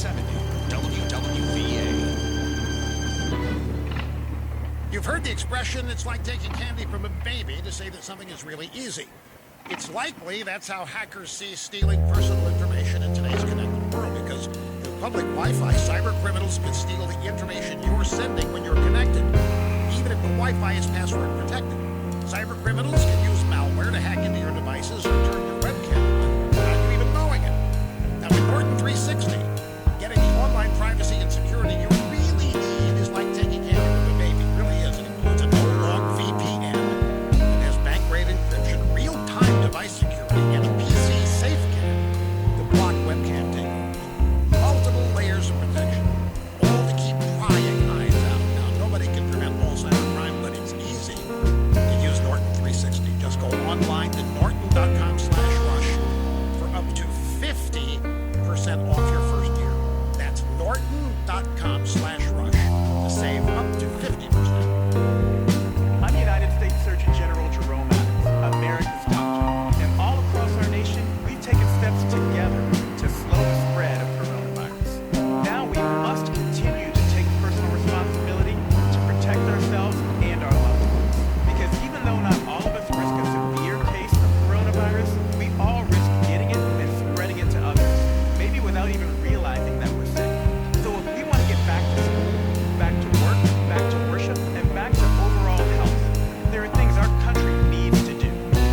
670 WWVA. You've heard the expression, it's like taking candy from a baby, to say that something is really easy. It's likely that's how hackers see stealing personal information in today's connected world, because through public Wi-Fi, cyber criminals can steal the information you're sending when you're connected, even if the Wi-Fi is password protected. Cyber criminals can use malware to hack into your devices or turn your webcam on without you even knowing it. Now, with Norton 360, getting the online privacy and security you really need is like taking candy from a baby. It really is. It includes a no-log VPN. It has bank-grade encryption, real-time device security, and a PC SafeCam to block webcam takeovers. Multiple layers of protection, all to keep prying eyes out. Now, nobody can prevent all cybercrime, but it's easy to use Norton 360. Just go online to norton.com/rush for up to 50% off your first year. That's norton.com/rush to save up to 50%. I'm United States Surgeon General Jerome Adams, America's doctor. And all across our nation, we've taken steps together to slow the spread of coronavirus. Now we must continue to take personal responsibility to protect ourselves and our loved ones. Because even though not all of us risk a severe case of coronavirus, we all risk getting it and spreading it to others, maybe without even realizing that we're sick. So if we want to get back to school, back to work, back to worship, and back to overall health, there are things our country needs to do.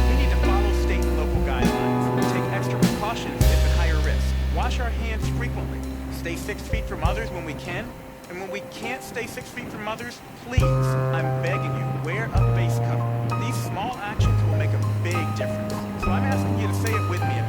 We need to follow state and local guidelines, take extra precautions if at higher risk, wash our hands frequently, stay 6 feet from others when we can, and when we can't stay 6 feet from others, please, I'm begging you, wear a face cover. These small actions will make a big difference. So I'm asking you to say it with me